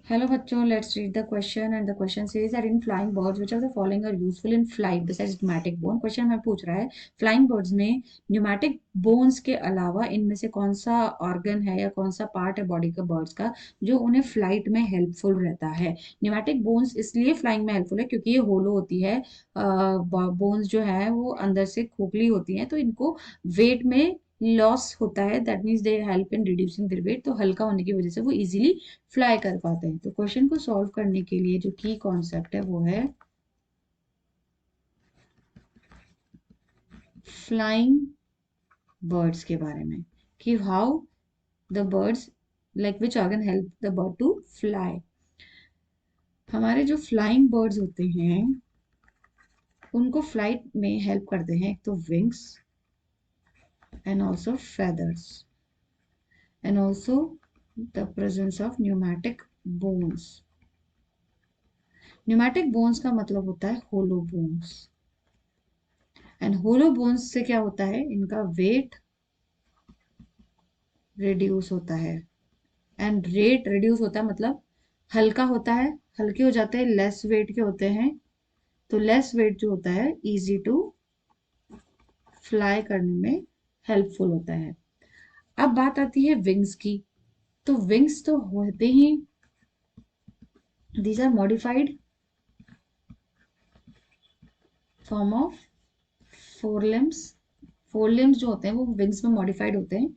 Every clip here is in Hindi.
Hello बच्चों, let's read the question and the question says that in flying birds which of the following are useful in flight besides pneumatic bone। Question हमें पूछ रहा है फ्लाइंग बर्ड्स में न्यूमेटिक बोन्स के अलावा इनमें से कौन सा ऑर्गन है या कौन सा पार्ट है बॉडी का बर्ड्स का जो उन्हें फ्लाइट में हेल्पफुल रहता है। न्यूमेटिक बोन्स इसलिए फ्लाइंग में हेल्पफुल है क्योंकि ये होलो होती है। बोन्स जो है वो अंदर से खोखली होती हैं, तो इनको वेट में लॉस होता है, that means they help in reducing their weight. तो हल्का होने की वजह से वो इजीली फ्लाई कर पाते हैं। तो क्वेश्चन को सॉल्व करने के लिए जो की कॉन्सेप्ट है वो है फ्लाइंग बर्ड्स के बारे में, कि how the birds like which organ help the bird to fly. हमारे जो फ्लाइंग बर्ड्स होते हैं उनको फ्लाइट में हेल्प करते हैं एक तो wings and also feathers and also the presence of pneumatic bones. Pneumatic bones का मतलब होता है होलो बोन्स, एंड होलो बोन्स से क्या होता है, इनका वेट रिड्यूस होता है। एंड रेट रिड्यूस होता है मतलब हल्का होता है, हल्के हो जाते हैं, लेस वेट के होते हैं। तो लेस वेट जो होता है इजी टू फ्लाई करने में हेल्पफुल होता है। अब बात आती है विंग्स की। तो विंग्स तो होते ही, these are modified form of four limbs. Four limbs जो होते हैं वो विंग्स में मॉडिफाइड होते हैं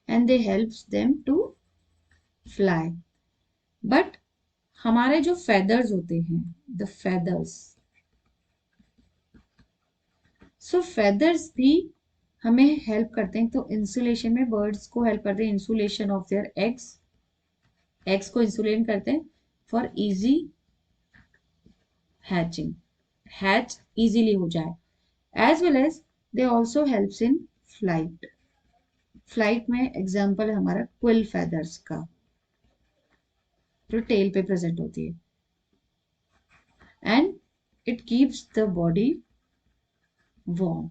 and they helps them to fly. But हमारे जो फेदर्स होते हैं, द फेदर्स, सो फेदर्स भी हमें हेल्प करते हैं। तो इंसुलेशन में बर्ड्स को हेल्प करते हैं, insulation of their eggs, eggs को इंसुलेट करते हैं for easy hatching, hatch easily हो जाए। As well as they also helps in flight. Flight में एग्जाम्पल है हमारा क्विल फेदर्स का जो टेल पे प्रेजेंट होती है, and it keeps the body warm.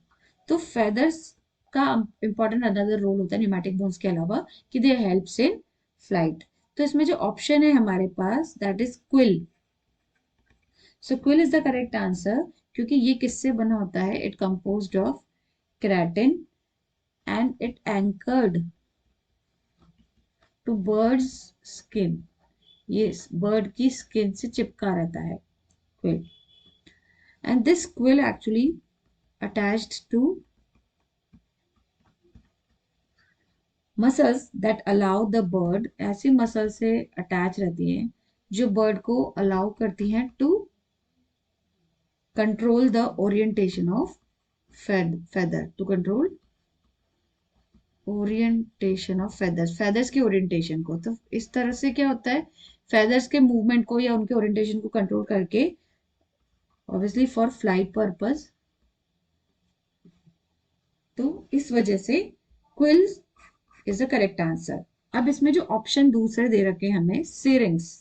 तो फेदर्स का इंपॉर्टेंट अनदर रोल होता है न्यूमेटिक बोन्स के अलावा कि दे हेल्प्स इन फ्लाइट। तो इसमें जो ऑप्शन है हमारे पास that is quill. So quill is the correct answer क्योंकि ये किससे बना होता है, it composed of keratin and it anchored to bird's skin. ये बर्ड की स्किन से चिपका रहता है quill, and this quill actually attached to muscles that allow the bird. ऐसी मसल से अटैच रहती हैं जो बर्ड को अलाउ करती हैं to control the orientation of feather, to control orientation of feathers, feathers के ओरिएंटेशन को। तो इस तरह से क्या होता है, फेदर्स के मूवमेंट को या उनके ओरिएंटेशन को कंट्रोल करके, ऑब्वियसली फॉर फ्लाइट पर्पस। तो इस वजह से quills is the correct answer. अब इसमें जो ऑप्शन दूसरे दे रखे हैं हमें, सिरिंग्स।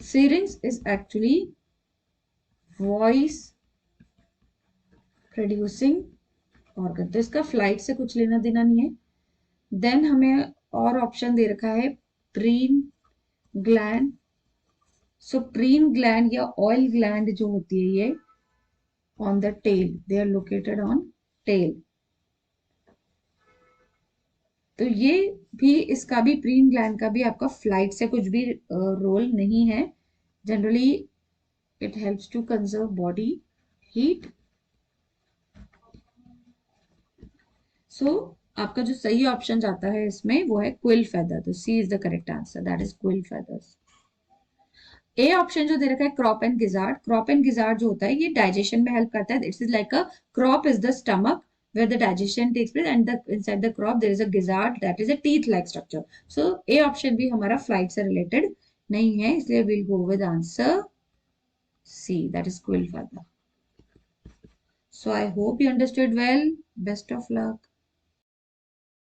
Syrinx is actually voice producing organ, तो इसका फ्लाइट से कुछ लेना देना नहीं है। देन हमें और ऑप्शन दे रखा है preen gland. So preen gland या ऑयल ग्लैंड जो होती है ये on the tail, they are located on tail. तो ये भी, इसका भी, प्रीन ग्लैंड का भी आपका फ्लाइट से कुछ भी रोल नहीं है। Generally it helps to conserve body heat. So आपका जो सही ऑप्शन जाता है इसमें वो है क्विल फेदर। तो C is the correct answer, that is quill feathers. A option जो दे रखा है crop and gizzard, crop and gizzard जो होता है ये डाइजेशन में हेल्प करता है। It's is like a crop is the stomach where the digestion takes place and the inside the crop there is a gizzard that is a teeth like structure. So A option भी हमारा फ्लाइट से रिलेटेड नहीं है, इसलिए we'll go with answer C, that is quill feather. So I hope you understood well. Best of luck.